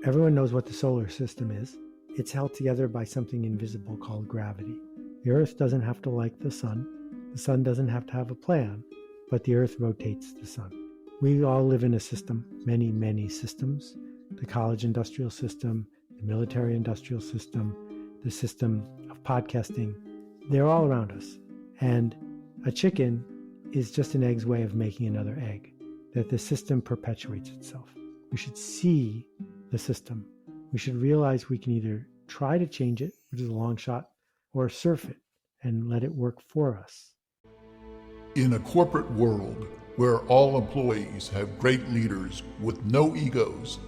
Everyone knows what the solar system is. It's held together by something invisible called gravity. The Earth doesn't have to like the sun. The sun doesn't have to have a plan, but the Earth rotates the sun. We all live in a system, many, many systems. The college industrial system, the military industrial system, the system of podcasting, they're all around us. And a chicken is just an egg's way of making another egg, that the system perpetuates itself. We should see the system. We should realize we can either try to change it, which is a long shot, or surf it and let it work for us. In a corporate world where all employees have great leaders with no egos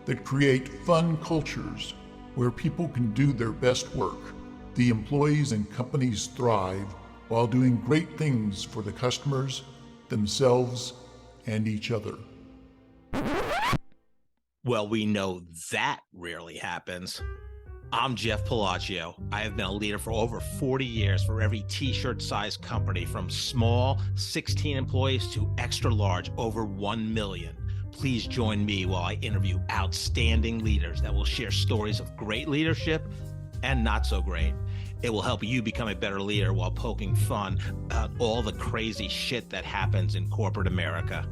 that create fun cultures where people can do their best work, the employees and companies thrive while doing great things for the customers, themselves, and each other. Well, we know that rarely happens. I'm Jeff Palacio. I have been a leader for over 40 years for every t-shirt size company, from small 16 employees to extra large over 1 million. Please join me while I interview outstanding leaders that will share stories of great leadership and not so great. It will help you become a better leader while poking fun at all the crazy shit that happens in corporate America.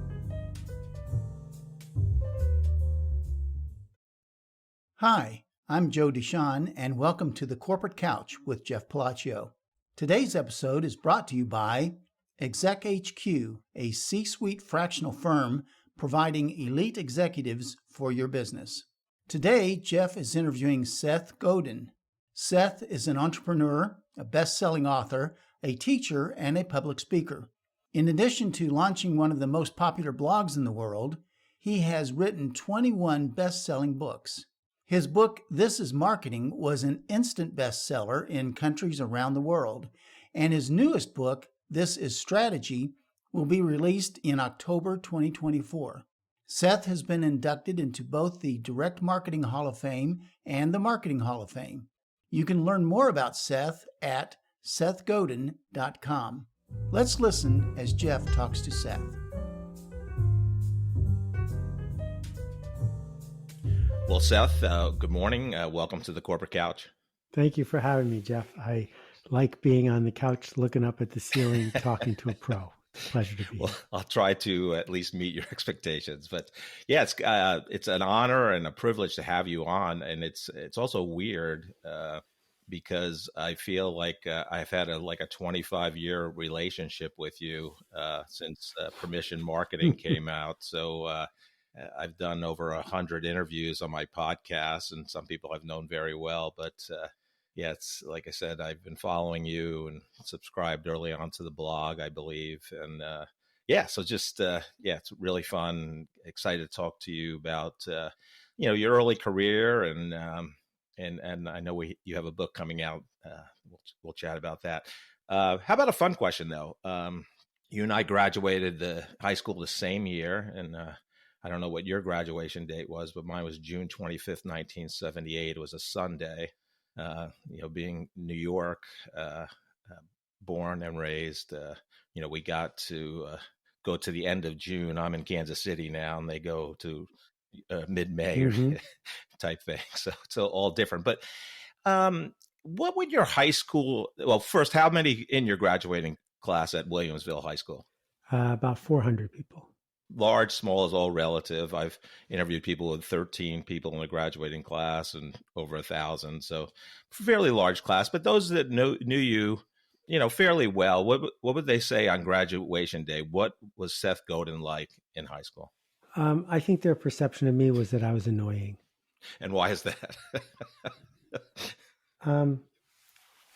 Hi, I'm Joe Deshawn, and welcome to the Corporate Couch with Jeff Palacio. Today's episode is brought to you by Exec HQ, a C-suite fractional firm providing elite executives for your business. Today, Jeff is interviewing Seth Godin. Seth is an entrepreneur, a best-selling author, a teacher, and a public speaker. In addition to launching one of the most popular blogs in the world, he has written 21 best-selling books. His book, This is Marketing, was an instant bestseller in countries around the world, and his newest book, This is Strategy, will be released in October 2024. Seth has been inducted into both the Direct Marketing Hall of Fame and the Marketing Hall of Fame. You can learn more about Seth at sethgodin.com. Let's listen as Jeff talks to Seth. Well, Seth, good morning. Welcome to the Corporate Couch. Thank you for having me, Jeff. I like being on the couch, looking up at the ceiling, talking to a pro. It's a pleasure to be here. Well, I'll try to at least meet your expectations. But yeah, it's an honor and a privilege to have you on. And it's also weird because I feel like I've had a 25-year relationship with you since Permission Marketing came out. So I've done over 100 interviews on my podcast, and some people I've known very well. But yeah, it's like I said, I've been following you and subscribed early on to the blog, I believe. And so just it's really fun. Excited to talk to you about your early career, and I know you have a book coming out. We'll chat about that. How about a fun question though? You and I graduated the high school the same year, and I don't know what your graduation date was, but mine was June 25th, 1978. It was a Sunday. Being New York, born and raised, we got to go to the end of June. I'm in Kansas City now, and they go to mid-May type thing. So it's all different. But what would your high school, well, first, how many in your graduating class at Williamsville High School? About 400 people. Large, small is all relative. I've interviewed people with 13 people in the graduating class and over 1,000. So fairly large class, but those that knew you, fairly well, what would they say on graduation day? What was Seth Godin like in high school? I think their perception of me was that I was annoying. And why is that? I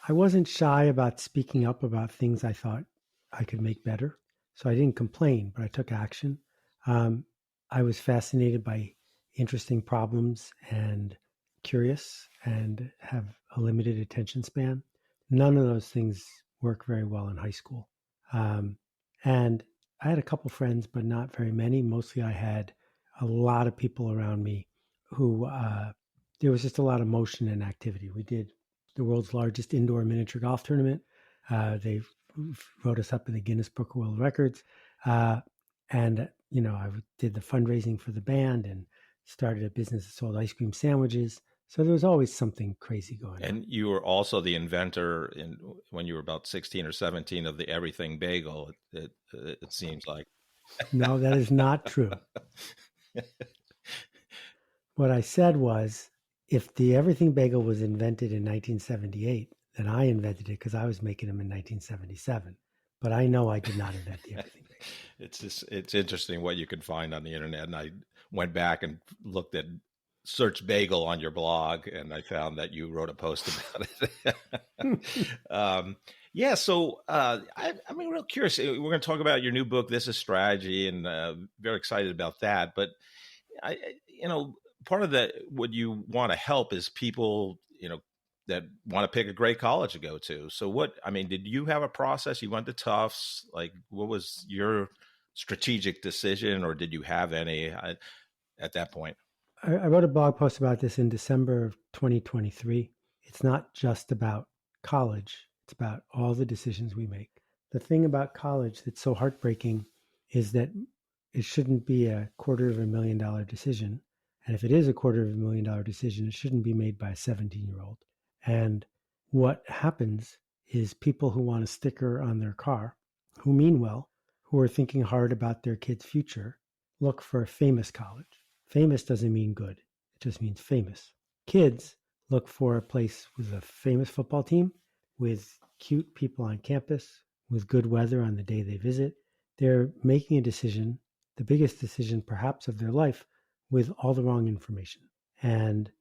wasn't shy about speaking up about things I thought I could make better. So I didn't complain, but I took action. I was fascinated by interesting problems and curious, and have a limited attention span. None of those things work very well in high school. And I had a couple friends, but not very many. Mostly I had a lot of people around me who there was just a lot of motion and activity. We did the world's largest indoor miniature golf tournament. They wrote us up in the Guinness Book of World Records. And, I did the fundraising for the band and started a business that sold ice cream sandwiches. So there was always something crazy going on. And you were also the inventor when you were about 16 or 17 of the everything bagel, it seems like. No, that is not true. What I said was, if the everything bagel was invented in 1978, then I invented it because I was making them in 1977. But I know I did not invent the everything bagel. It's interesting what you can find on the internet. And I went back and looked at search bagel on your blog, and I found that you wrote a post about it. Yeah. So I'm real curious. We're going to talk about your new book, This is Strategy, and very excited about that. But part of that, what you want to help is people, that want to pick a great college to go to. So did you have a process? You went to Tufts. Like, what was your strategic decision, or did you have any at that point? I wrote a blog post about this in December of 2023. It's not just about college. It's about all the decisions we make. The thing about college that's so heartbreaking is that it shouldn't be a $250,000 decision. And if it is a $250,000 decision, it shouldn't be made by a 17-year-old. And what happens is people who want a sticker on their car, who mean well, who are thinking hard about their kid's future, look for a famous college. Famous doesn't mean good. It just means famous. Kids look for a place with a famous football team, with cute people on campus, with good weather on the day they visit. They're making a decision, the biggest decision perhaps of their life, with all the wrong information. And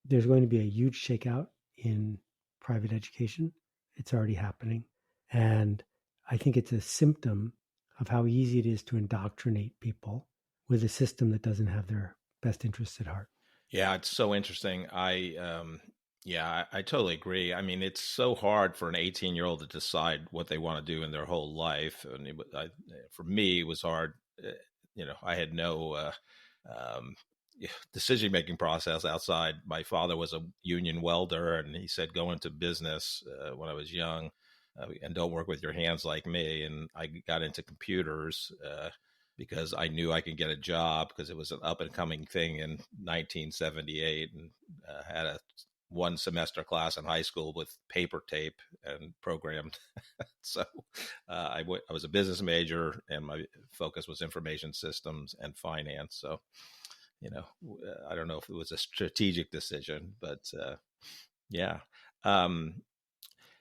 there's going to be a huge shakeout in private education. It's already happening. And I think it's a symptom of how easy it is to indoctrinate people with a system that doesn't have their best interests at heart. Yeah, it's so interesting. I totally agree. I mean, it's so hard for an 18-year-old to decide what they want to do in their whole life. And for me, it was hard. I had no decision-making process outside. My father was a union welder, and he said, go into business when I was young, and don't work with your hands like me. And I got into computers because I knew I could get a job, because it was an up-and-coming thing in 1978, and had a one semester class in high school with paper tape and programmed. So I was a business major, and my focus was information systems and finance. So, I don't know if it was a strategic decision, but yeah.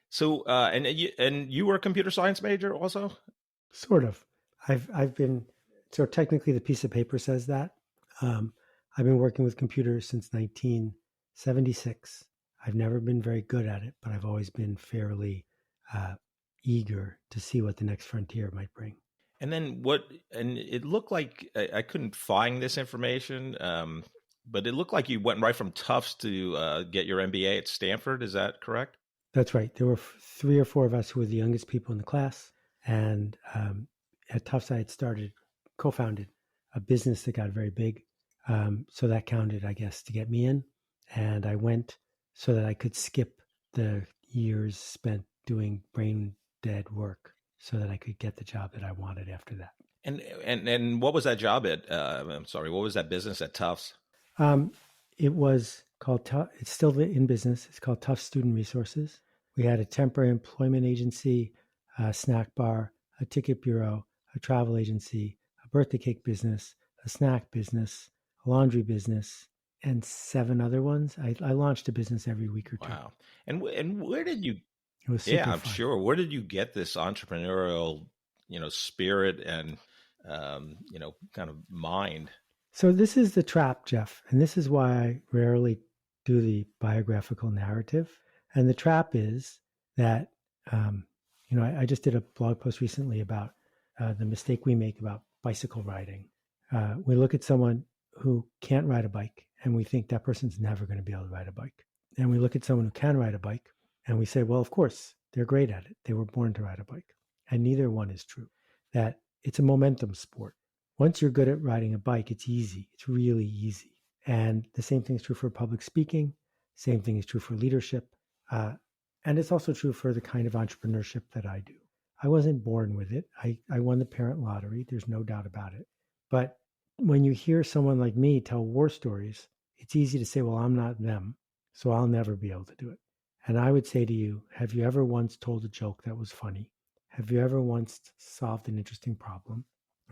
So and you were a computer science major also? Sort of. I've been, so technically the piece of paper says that. I've been working with computers since 1976. I've never been very good at it, but I've always been fairly eager to see what the next frontier might bring. And then and it looked like, I couldn't find this information, but it looked like you went right from Tufts to get your MBA at Stanford. Is that correct? That's right. There were 3 or 4 of us who were the youngest people in the class. And at Tufts, I had co-founded a business that got very big. So that counted, I guess, to get me in. And I went so that I could skip the years spent doing brain dead work, so that I could get the job that I wanted after that. And what was that job at? I'm sorry, what was that business at Tufts? It was called, it's still in business. It's called Tufts Student Resources. We had a temporary employment agency, a snack bar, a ticket bureau, a travel agency, a birthday cake business, a snack business, a laundry business, and 7 other ones. I launched a business every week or 2. Wow. And where did you? It was super I'm fun. sure. Where did you get this entrepreneurial, spirit and, kind of mind? So this is the trap, Jeff, and this is why I rarely do the biographical narrative. And the trap is that, I just did a blog post recently about the mistake we make about bicycle riding. We look at someone who can't ride a bike, and we think that person's never going to be able to ride a bike. And we look at someone who can ride a bike, and we say, well, of course, they're great at it. They were born to ride a bike. And neither one is true. That it's a momentum sport. Once you're good at riding a bike, it's easy. It's really easy. And the same thing is true for public speaking. Same thing is true for leadership. And it's also true for the kind of entrepreneurship that I do. I wasn't born with it. I won the parent lottery. There's no doubt about it. But when you hear someone like me tell war stories, it's easy to say, well, I'm not them, so I'll never be able to do it. And I would say to you, have you ever once told a joke that was funny? Have you ever once solved an interesting problem?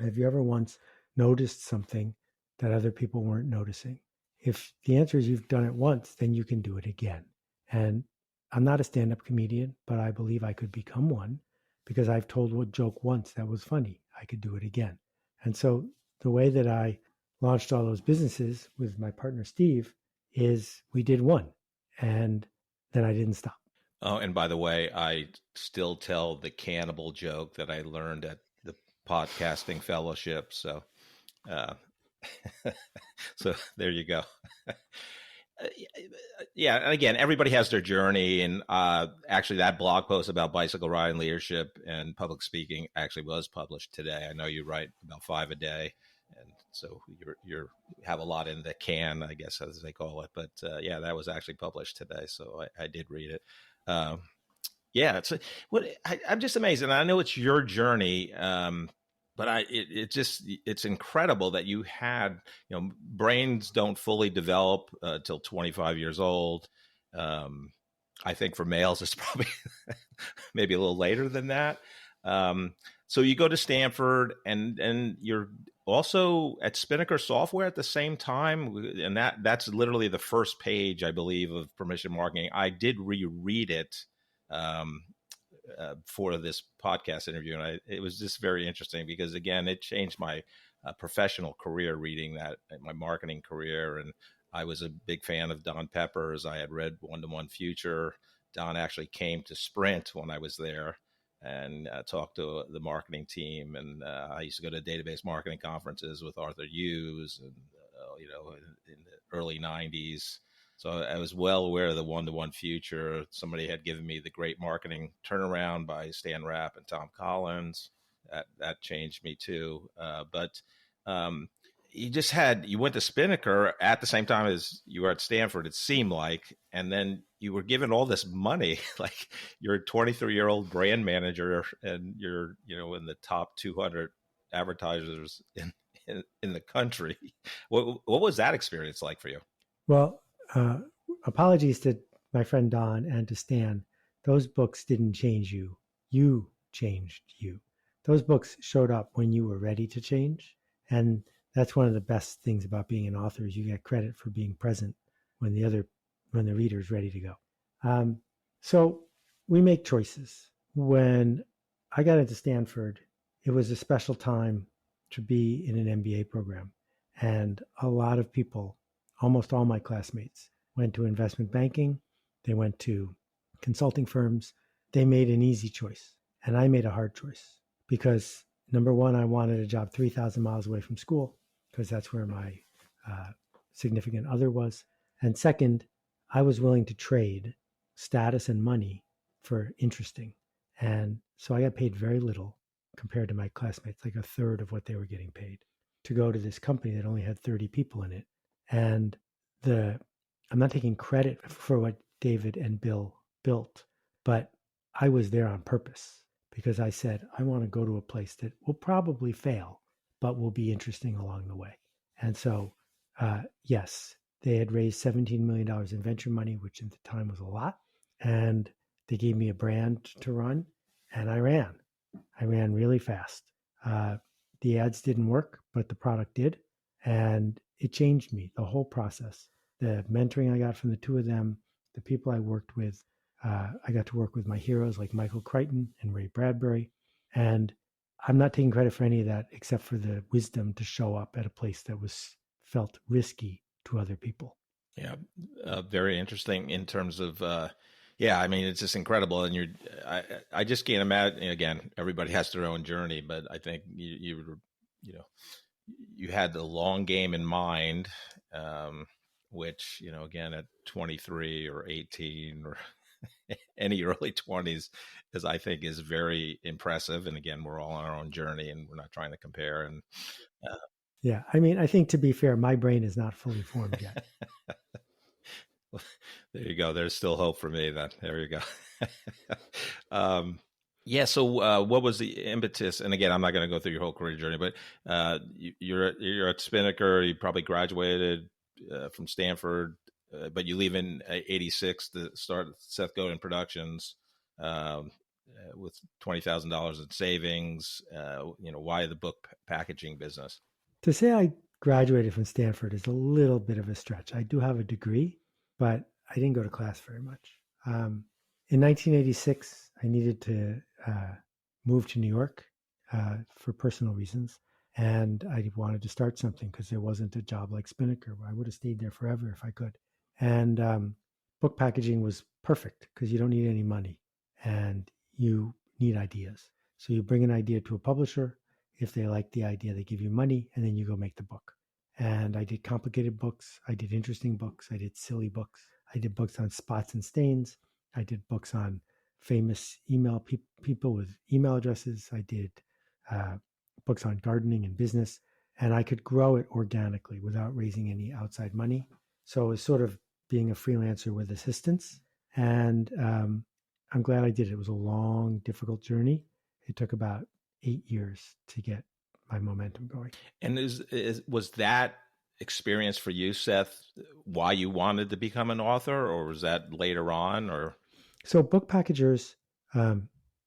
Have you ever once noticed something that other people weren't noticing? If the answer is you've done it once, then you can do it again. And I'm not a stand-up comedian, but I believe I could become one because I've told a joke once that was funny. I could do it again. And so the way that I launched all those businesses with my partner Steve is we did one, and then I didn't stop. Oh, and by the way, I still tell the cannibal joke that I learned at the podcasting fellowship. So, uh, so there you go. Yeah, and again, everybody has their journey, and actually, that blog post about bicycle riding leadership and public speaking actually was published today. I know you write about 5 a day, and so you have a lot in the can, I guess, as they call it. But yeah, that was actually published today, so I did read it. Yeah, I'm just amazed, and I know it's your journey. But it's incredible that you had, brains don't fully develop till 25 years old. I think for males, it's probably maybe a little later than that. So you go to Stanford, and you're also at Spinnaker Software at the same time, and that's literally the first page, I believe, of Permission Marketing. I did reread it. For this podcast interview. And it was just very interesting because, again, it changed my professional career reading that, my marketing career. And I was a big fan of Don Pepper's. I had read One-to-One Future. Don actually came to Sprint when I was there and talked to the marketing team. And I used to go to database marketing conferences with Arthur Hughes and, in the early 90s. So I was well aware of the One-to-One Future. Somebody had given me The Great Marketing Turnaround by Stan Rapp and Tom Collins. That changed me too. But you went to Spinnaker at the same time as you were at Stanford, it seemed like, and then you were given all this money. Like, you're a 23-year-old brand manager, and you're, in the top 200 advertisers in the country. What was that experience like for you? Well, apologies to my friend Don and to Stan. Those books didn't change you. You changed you. Those books showed up when you were ready to change. And that's one of the best things about being an author is you get credit for being present when the reader is ready to go. So we make choices. When I got into Stanford, it was a special time to be in an MBA program. And a lot of people, almost all my classmates, went to investment banking. They went to consulting firms. They made an easy choice. And I made a hard choice because, number one, I wanted a job 3,000 miles away from school because that's where my significant other was. And second, I was willing to trade status and money for interesting. And so I got paid very little compared to my classmates, like a third of what they were getting paid, to go to this company that only had 30 people in it. And I'm not taking credit for what David and Bill built, but I was there on purpose because I said, I want to go to a place that will probably fail, but will be interesting along the way. And so, yes, they had raised $17 million in venture money, which at the time was a lot. And they gave me a brand to run, and I ran. I ran really fast. The ads didn't work, but the product did. And it changed me, the whole process. The mentoring I got from the two of them, the people I worked with, I got to work with my heroes like Michael Crichton and Ray Bradbury. And I'm not taking credit for any of that except for the wisdom to show up at a place that felt risky to other people. Yeah, very interesting in terms of, I mean, it's just incredible. And I just can't imagine, again, everybody has their own journey, but I think you had the long game in mind, which, again, at 23 or 18 or any early 20s I think is very impressive. And again, we're all on our own journey and we're not trying to compare. And yeah, I mean, I think to be fair, my brain is not fully formed yet. There you go. There's still hope for me then. There you go. Yeah. So, what was the impetus? And again, I'm not going to go through your whole career journey, but you're at Spinnaker. You probably graduated from Stanford, but you leave in '86 to start Seth Godin Productions with $20,000 in savings. Why the book packaging business? To say I graduated from Stanford is a little bit of a stretch. I do have a degree, but I didn't go to class very much. In 1986, I needed to move to New York for personal reasons. And I wanted to start something because there wasn't a job like Spinnaker. I would have stayed there forever if I could. And book packaging was perfect because you don't need any money and you need ideas. So you bring an idea to a publisher. If they like the idea, they give you money, and then you go make the book. And I did complicated books. I did interesting books. I did silly books. I did books on spots and stains. I did books on famous people with email addresses. I did books on gardening and business. And I could grow it organically without raising any outside money. So it was sort of being a freelancer with assistance. And I'm glad I did it. It was a long, difficult journey. It took about 8 years to get my momentum going. And was that experience for you, Seth, why you wanted to become an author, or was that later on? Or so book packagers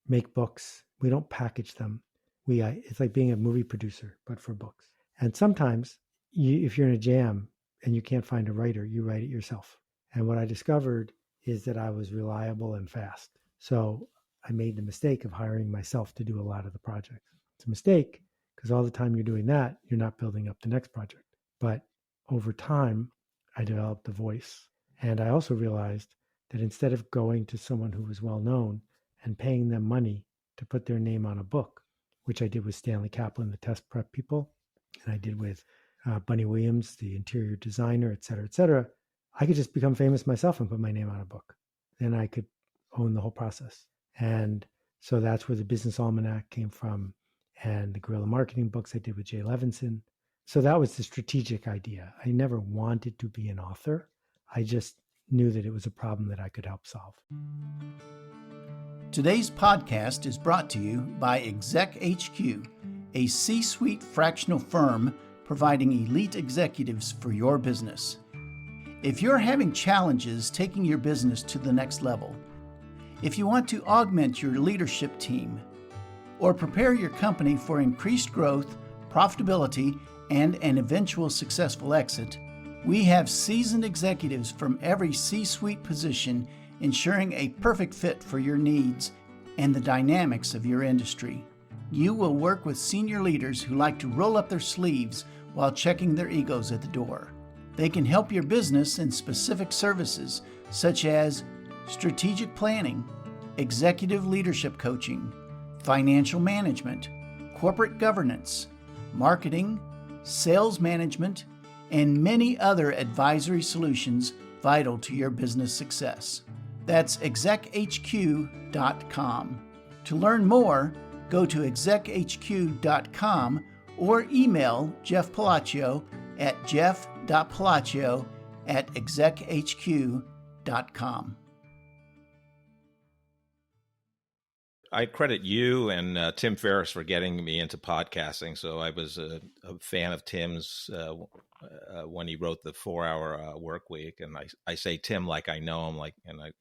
make books. We don't package them. It's like being a movie producer, but for books. And sometimes if you're in a jam and you can't find a writer, you write it yourself. And what I discovered is that I was reliable and fast. So I made the mistake of hiring myself to do a lot of the projects. It's a mistake because all the time you're doing that, you're not building up the next project. But over time, I developed a voice. And I also realized that instead of going to someone who was well known and paying them money to put their name on a book, which I did with Stanley Kaplan, the test prep people, and I did with Bunny Williams, the interior designer, et cetera, I could just become famous myself and put my name on a book. Then I could own the whole process. And so that's where the Business Almanac came from, and the guerrilla marketing books I did with Jay Levinson. So that was the strategic idea. I never wanted to be an author. I just knew that it was a problem that I could help solve. Today's podcast is brought to you by Exec HQ, a C-suite fractional firm providing elite executives for your business. If you're having challenges taking your business to the next level, if you want to augment your leadership team, or prepare your company for increased growth, profitability, and an eventual successful exit, we have seasoned executives from every C-suite position ensuring a perfect fit for your needs and the dynamics of your industry. You will work with senior leaders who like to roll up their sleeves while checking their egos at the door. They can help your business in specific services such as strategic planning, executive leadership coaching, financial management, corporate governance, marketing, sales management, and many other advisory solutions vital to your business success. That's exechq.com. To learn more, go to exechq.com or email Jeff Palacio at jeff.palacio@exechq.com. I credit you and Tim Ferriss for getting me into podcasting. So I was a fan of Tim's when he wrote the 4-Hour Work Week, and I say Tim like I know him, and I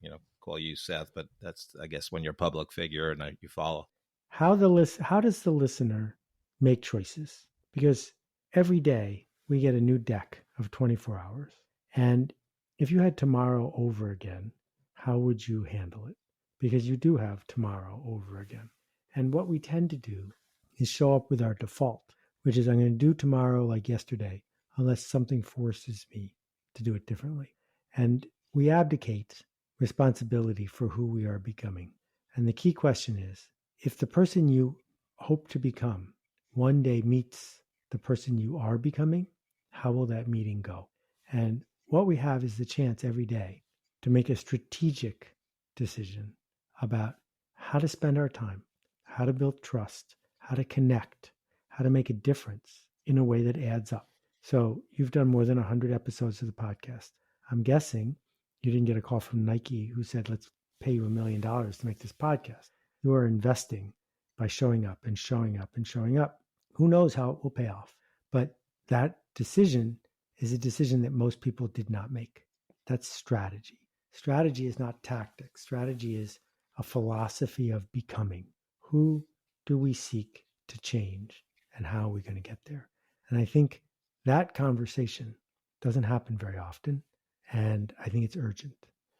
call you Seth, but that's, I guess, when you're a public figure and you follow. How does the listener make choices? Because every day we get a new deck of 24 hours, and if you had tomorrow over again, how would you handle it? Because you do have tomorrow over again. And what we tend to do is show up with our default, which is I'm going to do tomorrow like yesterday, unless something forces me to do it differently. And we abdicate responsibility for who we are becoming. And the key question is, if the person you hope to become one day meets the person you are becoming, how will that meeting go? And what we have is the chance every day to make a strategic decision about how to spend our time, how to build trust, how to connect, how to make a difference in a way that adds up. So you've done more than 100 episodes of the podcast. I'm guessing you didn't get a call from Nike who said, let's pay you $1 million to make this podcast. You are investing by showing up and showing up and showing up. Who knows how it will pay off? But that decision is a decision that most people did not make. That's strategy. Strategy is not tactics. Strategy is a philosophy of becoming. Who do we seek to change, and how are we going to get there? And I think that conversation doesn't happen very often, and I think it's urgent.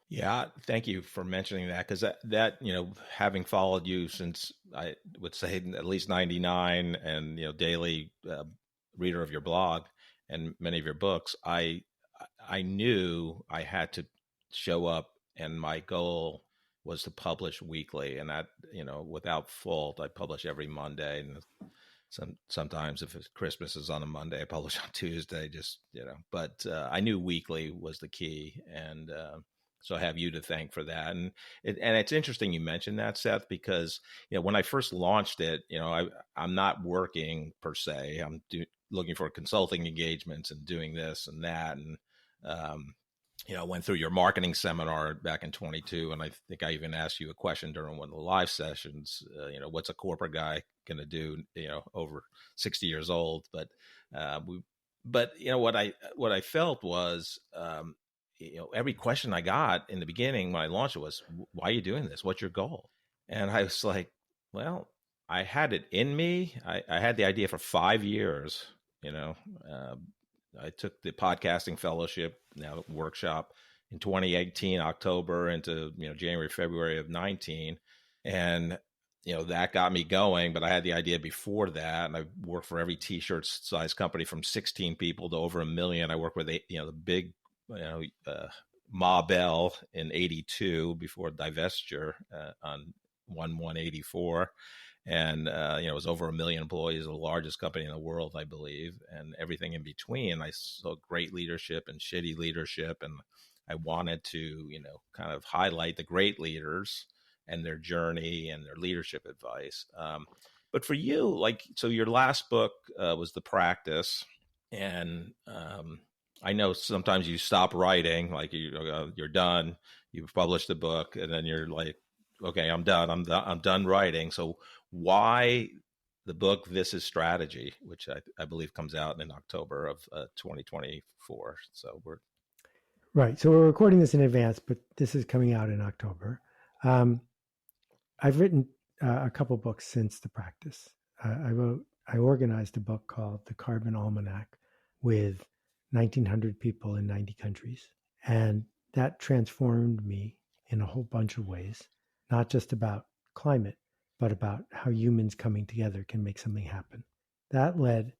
Yeah, thank you for mentioning that, because having followed you since, I would say, at least 99, and daily reader of your blog and many of your books, I knew I had to show up, and my goal was to publish weekly, and that, without fault, I publish every Monday. And sometimes if it's Christmas is on a Monday, I publish on Tuesday, but I knew weekly was the key. And so I have you to thank for that. And it's interesting you mentioned that, Seth, because, when I first launched it, I'm not working per se. I'm looking for consulting engagements and doing this and that. And, I went through your marketing seminar back in 22, and I think I even asked you a question during one of the live sessions. What's a corporate guy going to do? Over 60 years old. But what I felt was, every question I got in the beginning when I launched it was, "Why are you doing this? What's your goal?" And I was like, "Well, I had it in me. I had the idea for 5 years. I took the podcasting fellowship, now workshop, in 2018 October into January, February of 19, and that got me going. But I had the idea before that, and I worked for every t-shirt size company from 16 people to over 1 million. I worked with the big Ma Bell in 82 before divestiture on 1/1/84. And, it was over 1 million employees, the largest company in the world, I believe, and everything in between. I saw great leadership and shitty leadership. And I wanted to, kind of highlight the great leaders and their journey and their leadership advice. But for you, so your last book was The Practice. And I know sometimes you stop writing, like you're done, you've published a book, and then you're like, okay, I'm done. I'm done writing. So why the book This Is Strategy, which I believe comes out in October of 2024. So we're right. So we're recording this in advance, but this is coming out in October. I've written a couple books since The Practice. I organized a book called The Carbon Almanac with 1,900 people in 90 countries. And that transformed me in a whole bunch of ways, not just about climate, but about how humans coming together can make something happen. That led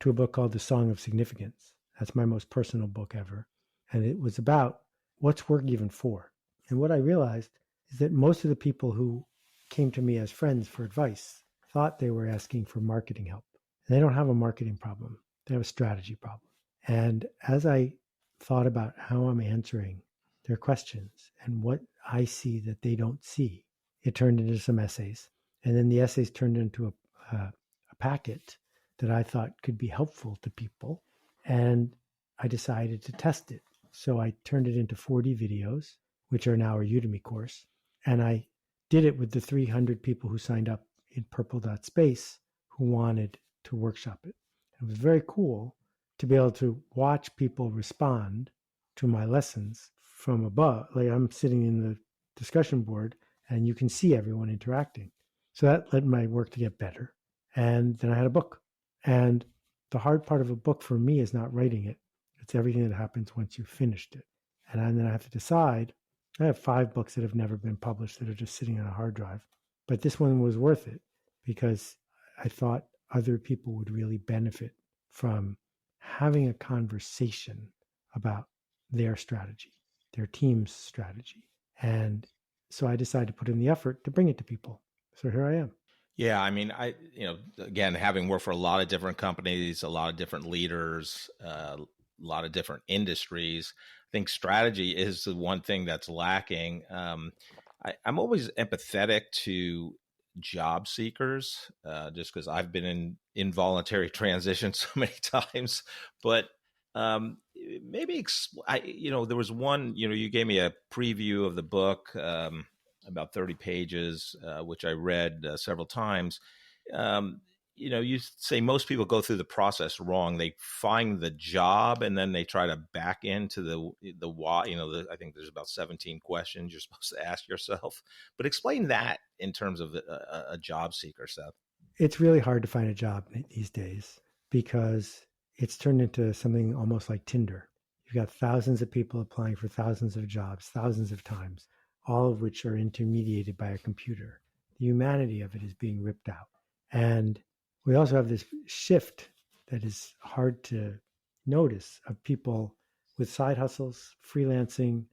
to a book called The Song of Significance. That's my most personal book ever. And it was about what's work even for? And what I realized is that most of the people who came to me as friends for advice thought they were asking for marketing help. And they don't have a marketing problem. They have a strategy problem. And as I thought about how I'm answering their questions and what I see that they don't see, it turned into some essays. And then the essays turned into a packet that I thought could be helpful to people. And I decided to test it. So I turned it into 40 videos, which are now a Udemy course. And I did it with the 300 people who signed up in purple.space who wanted to workshop it. It was very cool to be able to watch people respond to my lessons from above. Like I'm sitting in the discussion board and you can see everyone interacting. So that led my work to get better. And then I had a book. And the hard part of a book for me is not writing it. It's everything that happens once you've finished it. And then I have to decide. I have 5 books that have never been published that are just sitting on a hard drive. But this one was worth it because I thought other people would really benefit from having a conversation about their strategy, their team's strategy. And so I decided to put in the effort to bring it to people. So here I am. Yeah, I mean, again, having worked for a lot of different companies, a lot of different leaders, a lot of different industries, I think strategy is the one thing that's lacking. I'm always empathetic to job seekers, just because I've been in involuntary transition so many times. But maybe there was one. You gave me a preview of the book. about 30 pages, which I read several times. Um, you say most people go through the process wrong. They find the job and then they try to back into the why. I think there's about 17 questions you're supposed to ask yourself. But explain that in terms of a job seeker, Seth. It's really hard to find a job these days because it's turned into something almost like Tinder. You've got thousands of people applying for thousands of jobs, thousands of times, all of which are intermediated by a computer. The humanity of it is being ripped out. And we also have this shift that is hard to notice of people with side hustles, freelancing,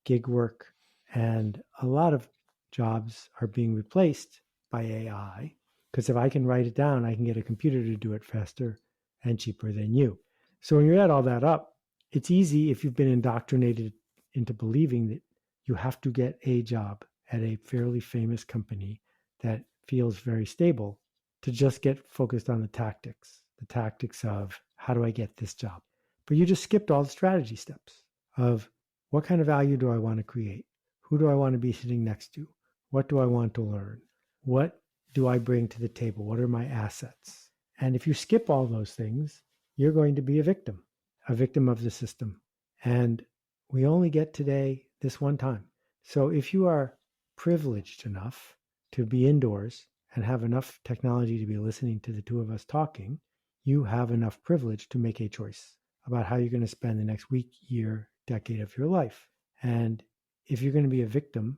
gig work, and a lot of jobs are being replaced by AI. Because if I can write it down, I can get a computer to do it faster and cheaper than you. So when you add all that up, it's easy if you've been indoctrinated into believing that you have to get a job at a fairly famous company that feels very stable to just get focused on the tactics of how do I get this job? But you just skipped all the strategy steps of what kind of value do I want to create? Who do I want to be sitting next to? What do I want to learn? What do I bring to the table? What are my assets? And if you skip all those things, you're going to be a victim of the system. And we only get today this one time. So if you are privileged enough to be indoors and have enough technology to be listening to the two of us talking, you have enough privilege to make a choice about how you're going to spend the next week, year, decade of your life. And if you're going to be a victim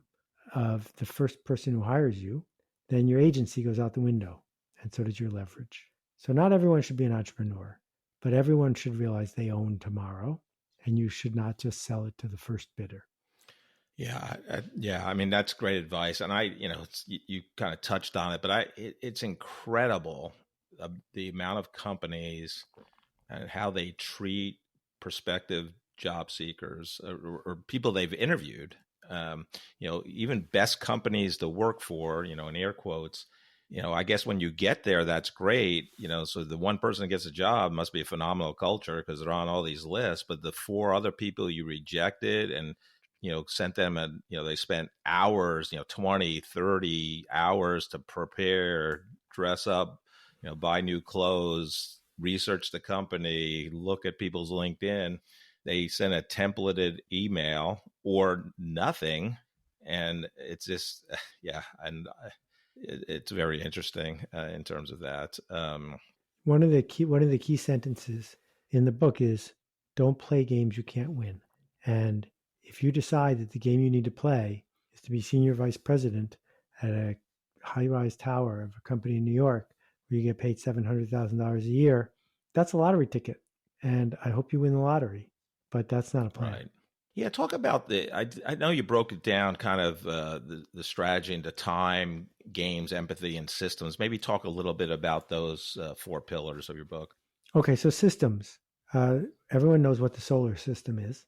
of the first person who hires you, then your agency goes out the window, and so does your leverage. So not everyone should be an entrepreneur, but everyone should realize they own tomorrow, and you should not just sell it to the first bidder. Yeah. I mean, that's great advice. And you kind of touched on it, but it's incredible the amount of companies and how they treat prospective job seekers or people they've interviewed. Even best companies to work for, in air quotes, I guess when you get there, that's great. So the one person that gets a job must be a phenomenal culture because they're on all these lists, but the 4 other people you rejected and, sent them they spent hours, 20, 30 hours to prepare, dress up, buy new clothes, research the company, look at people's LinkedIn. They send a templated email or nothing. And it's just, it's very interesting in terms of that. One of the key sentences in the book is, don't play games you can't win. And if you decide that the game you need to play is to be senior vice president at a high-rise tower of a company in New York where you get paid $700,000 a year, that's a lottery ticket. And I hope you win the lottery, but that's not a plan. Right. Yeah, talk about I know you broke it down kind of the strategy into time, games, empathy, and systems. Maybe talk a little bit about those 4 pillars of your book. Okay, so systems. Everyone knows what the solar system is.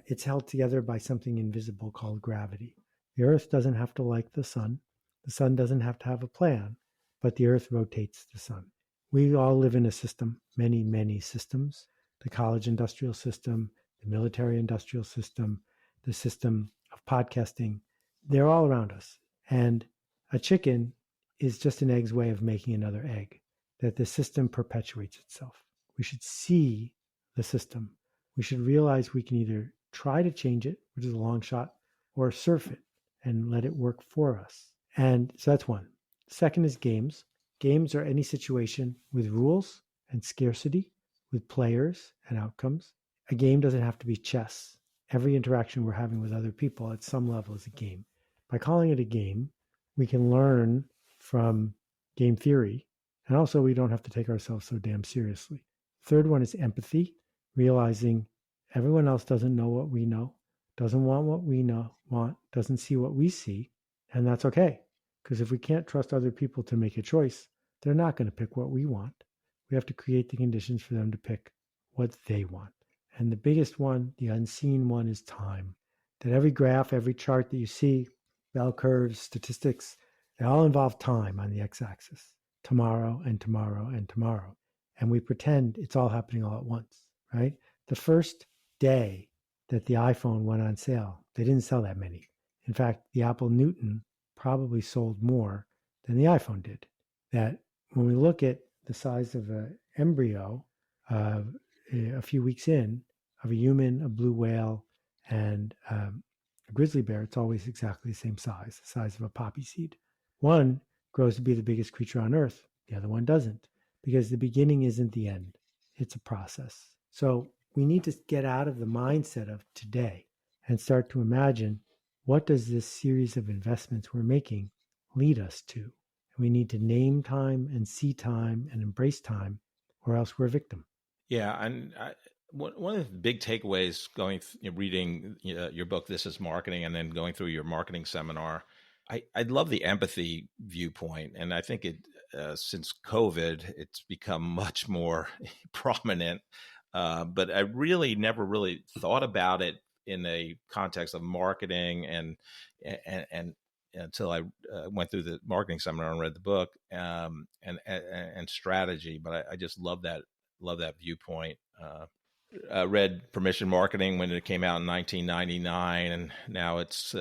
It's held together by something invisible called gravity. The Earth doesn't have to like the sun. The sun doesn't have to have a plan, but the Earth rotates the sun. We all live in a system, many, many systems. The college industrial system, the military industrial system, the system of podcasting, they're all around us. And a chicken is just an egg's way of making another egg, that the system perpetuates itself. We should see the system. We should realize we can either try to change it, which is a long shot, or surf it and let it work for us. And so that's one. Second is games. Games are any situation with rules and scarcity, with players and outcomes. A game doesn't have to be chess. Every interaction we're having with other people at some level is a game. By calling it a game, we can learn from game theory, and also we don't have to take ourselves so damn seriously. Third one is empathy, realizing everyone else doesn't know what we know, doesn't want what we want, doesn't see what we see, and that's okay. Because if we can't trust other people to make a choice, they're not going to pick what we want. We have to create the conditions for them to pick what they want. And the biggest one, the unseen one, is time. That every graph, every chart that you see, bell curves, statistics, they all involve time on the x-axis. Tomorrow and tomorrow and tomorrow. And we pretend it's all happening all at once, right? The first day that the iPhone went on sale, they didn't sell that many. In fact, the Apple Newton probably sold more than the iPhone did. That when we look at the size of an embryo a few weeks in of a human, a blue whale, and a grizzly bear, it's always exactly the same size, the size of a poppy seed. One grows to be the biggest creature on earth. The other one doesn't, because the beginning isn't the end. It's a process. So we need to get out of the mindset of today and start to imagine, what does this series of investments we're making lead us to? And we need to name time and see time and embrace time, or else we're a victim. Yeah, and one of the big takeaways reading your book, This is Marketing, and then going through your marketing seminar, I love the empathy viewpoint, and I think since COVID, it's become much more prominent. But I really never really thought about it in a context of marketing, and until I went through the marketing seminar and read the book, and strategy. But I just love that viewpoint. I read Permission Marketing when it came out in 1999, and now it's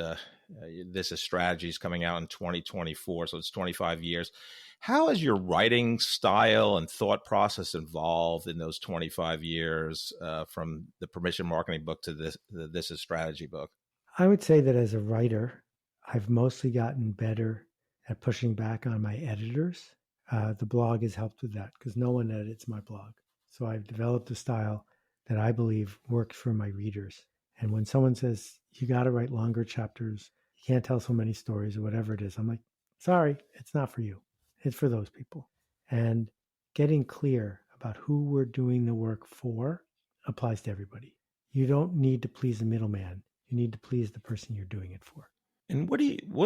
This is Strategies coming out in 2024, so it's 25 years. How has your writing style and thought process evolved in those 25 years from the Permission Marketing book to This is Strategy book? I would say that as a writer, I've mostly gotten better at pushing back on my editors. The blog has helped with that because no one edits my blog. So I've developed a style that I believe works for my readers. And when someone says, you got to write longer chapters, you can't tell so many stories or whatever it is, I'm like, sorry, it's not for you. It's for those people. And getting clear about who we're doing the work for applies to everybody. You don't need to please the middleman. You need to please the person you're doing it for. And what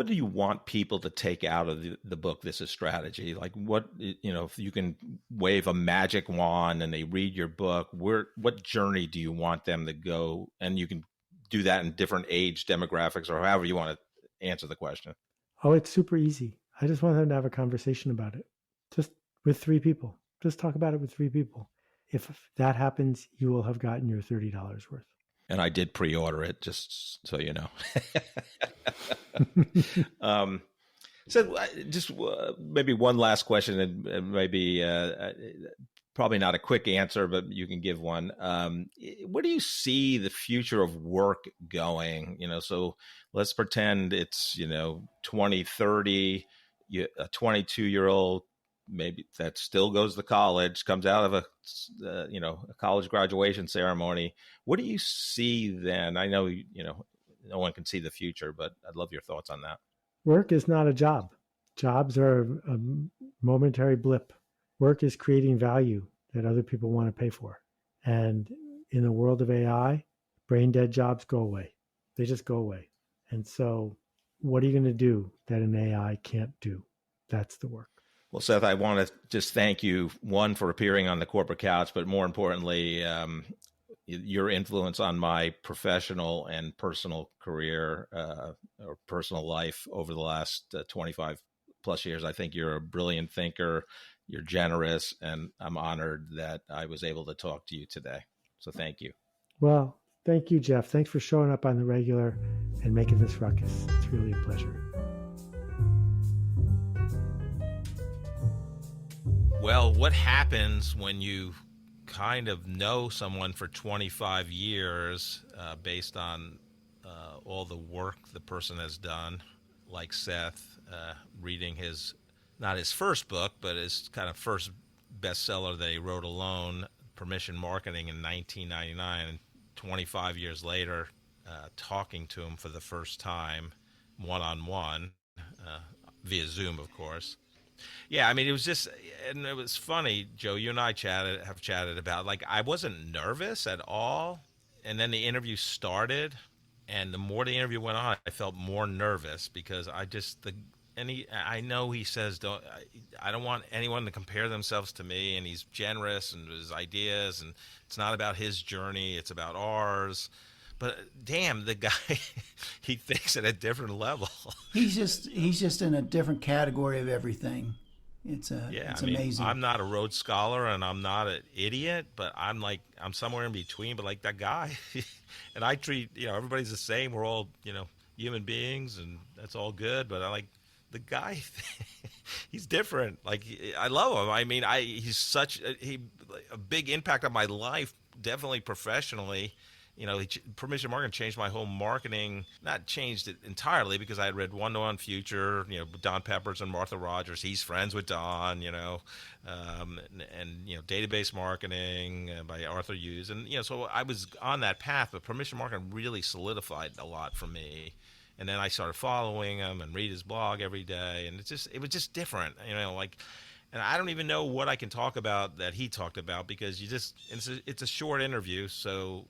do you want people to take out of the book, This is Strategy? Like if you can wave a magic wand and they read your book, what journey do you want them to go? And you can do that in different age demographics or however you want to answer the question. Oh, it's super easy. I just want them to have a conversation about it, just with 3 people. Just talk about it with 3 people. If that happens, you will have gotten your $30 worth. And I did pre-order it, just so you know. So just maybe one last question, and maybe probably not a quick answer, but you can give one. Where do you see the future of work going? So let's pretend it's 2030, a 22-year-old. Maybe that still goes to college, comes out of a college graduation ceremony. What do you see then? I know, no one can see the future, but I'd love your thoughts on that. Work is not a job. Jobs are a momentary blip. Work is creating value that other people want to pay for. And in the world of AI, brain dead jobs go away. They just go away. And so what are you going to do that an AI can't do? That's the work. Well, Seth, I want to just thank you, one, for appearing on the Corporate Couch, but more importantly, your influence on my professional and personal career or personal life over the last 25 plus years. I think you're a brilliant thinker, you're generous, and I'm honored that I was able to talk to you today. So thank you. Well, thank you, Jeff. Thanks for showing up on the regular and making this ruckus. It's really a pleasure. Well, what happens when you kind of know someone for 25 years based on all the work the person has done, like Seth, reading not his first book, but his kind of first bestseller that he wrote alone, Permission Marketing, in 1999, and 25 years later, talking to him for the first time, one-on-one, via Zoom, of course. Yeah, I mean, it was just, and it was funny, Joe, you and I have chatted about, like, I wasn't nervous at all. And then the interview started, and the more the interview went on, I felt more nervous because I know he says, I don't want anyone to compare themselves to me, and he's generous and his ideas, and it's not about his journey, it's about ours. But damn, the guy, he thinks at a different level. He's just in a different category of everything. It's amazing. I'm not a Rhodes Scholar and I'm not an idiot, but I'm somewhere in between. But like that guy, and I treat everybody's the same. We're all human beings, and that's all good. But I like the guy. He's different. Like, I love him. I mean, he's such a big impact on my life, definitely professionally. Permission marketing changed my whole marketing. Not changed it entirely, because I had read One to One Future, Don Peppers and Martha Rogers. He's friends with Don, and database marketing by Arthur Hughes, and so I was on that path. But permission marketing really solidified a lot for me. And then I started following him and read his blog every day, and it was just different, and I don't even know what I can talk about that he talked about, because it's a short interview, so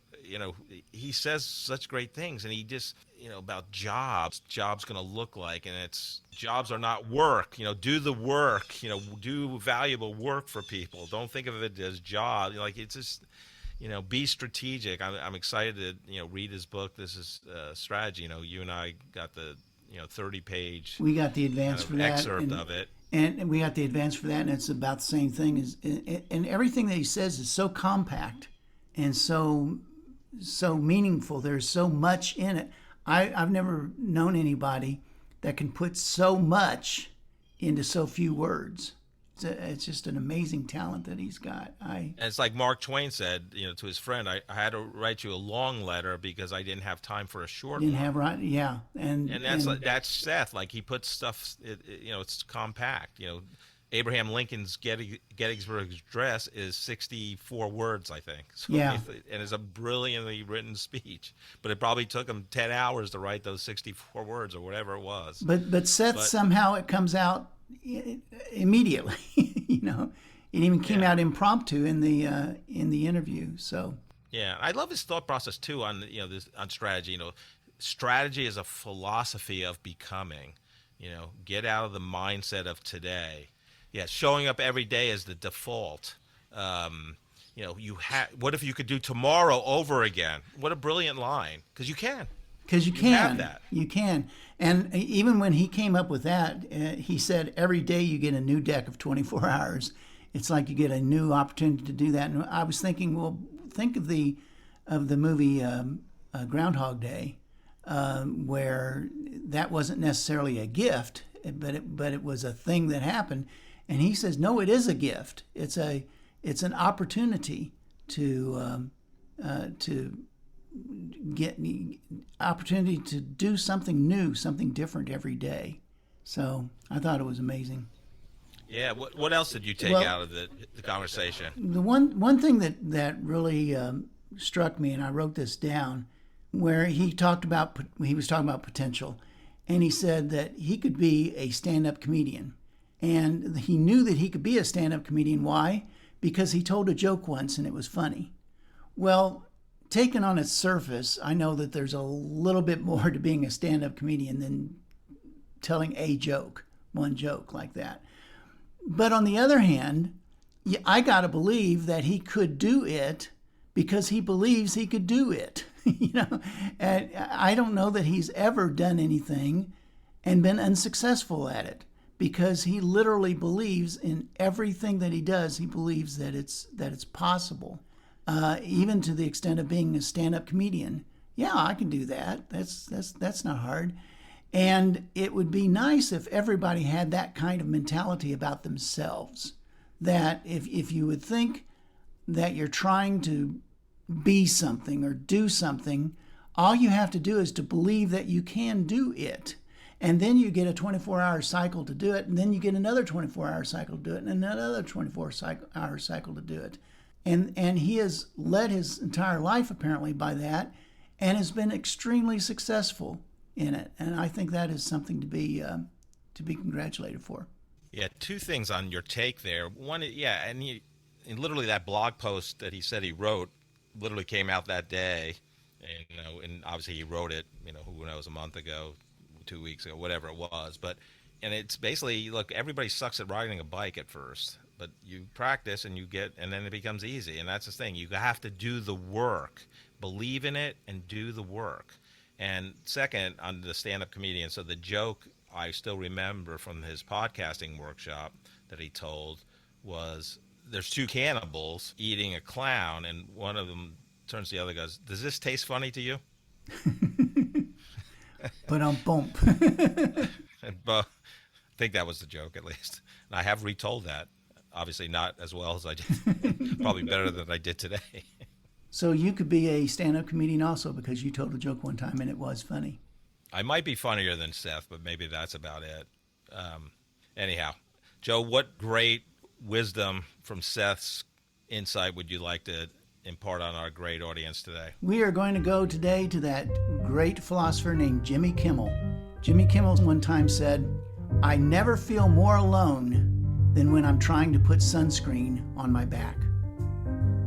he says such great things, and he just about jobs going to look like, and it's jobs are not work. Do the work. Do valuable work for people. Don't think of it as job. It's just. Be strategic. I'm excited to read his book. This is strategy. You and I got the 30-page. We got the advance for that excerpt of it, and we got the advance for that, and it's about the same thing. And everything that he says is so compact and so meaningful. There's so much in it. I've never known anybody that can put so much into so few words. It's just an amazing talent that he's got. And it's like Mark Twain said, to his friend, I had to write you a long letter because I didn't have time for a short one. Yeah. And that's Seth. Like, he puts stuff, it's compact. Abraham Lincoln's Gettysburg Address is 64 words, I think. So yeah. And it's a brilliantly written speech. But it probably took him 10 hours to write those 64 words or whatever it was. But Seth, somehow it comes out immediately. It even came out impromptu in the interview. So yeah, I love his thought process too on on strategy. Strategy is a philosophy of becoming. Get out of the mindset of today. Yeah, showing up every day is the default. What if you could do tomorrow over again? What a brilliant line, because you can. Because you can. Have that. You can. And even when he came up with that, he said every day you get a new deck of 24 hours. It's like you get a new opportunity to do that. And I was thinking, well, think of the movie Groundhog Day, where that wasn't necessarily a gift, but it was a thing that happened. And he says, no, it is a gift. It's an opportunity to get opportunity to do something new, something different every day. So I thought it was amazing. Yeah. What else did you take out of the conversation? The one thing that really struck me, and I wrote this down, where he was talking about potential, and he said that he could be a stand-up comedian, and he knew that he could be a stand-up comedian. Why? Because he told a joke once and it was funny. Well, taken on its surface, I know that there's a little bit more to being a stand-up comedian than telling one joke like that. But on the other hand, I got to believe that he could do it because he believes he could do it. And I don't know that he's ever done anything and been unsuccessful at it, because he literally believes in everything that he does. He believes that it's possible. Even to the extent of being a stand-up comedian. Yeah, I can do that. That's not hard. And it would be nice if everybody had that kind of mentality about themselves. That if you would think that you're trying to be something or do something, all you have to do is to believe that you can do it. And then you get a 24-hour cycle to do it, and then you get another 24-hour cycle to do it, and another 24-hour cycle to do it. And he has led his entire life, apparently, by that, and has been extremely successful in it. And I think that is something to be congratulated for. Yeah, two things on your take there. One, and literally that blog post that he said he wrote literally came out that day, and obviously he wrote it, who knows, a month ago, 2 weeks ago, whatever it was. And it's basically, look, everybody sucks at riding a bike at first. But you practice and then it becomes easy. And that's the thing. You have to do the work, believe in it, and do the work. And second, on the stand-up comedian, so the joke I still remember from his podcasting workshop that he told was, there's two cannibals eating a clown, and one of them turns to the other and goes, does this taste funny to you? But bump. But I think that was the joke, at least. And I have retold that. Obviously not as well as I did. Probably better than I did today. So you could be a stand-up comedian also, because you told a joke one time and it was funny. I might be funnier than Seth, but maybe that's about it. Anyhow, Joe, what great wisdom from Seth's insight would you like to impart on our great audience today? We are going to go today to that great philosopher named Jimmy Kimmel. Jimmy Kimmel one time said, "I never feel more alone than when I'm trying to put sunscreen on my back."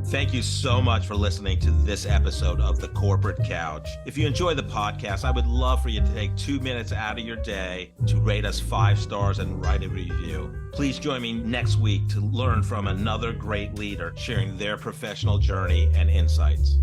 Thank you so much for listening to this episode of The Corporate Couch. If you enjoy the podcast, I would love for you to take 2 minutes out of your day to rate us 5 stars and write a review. Please join me next week to learn from another great leader sharing their professional journey and insights.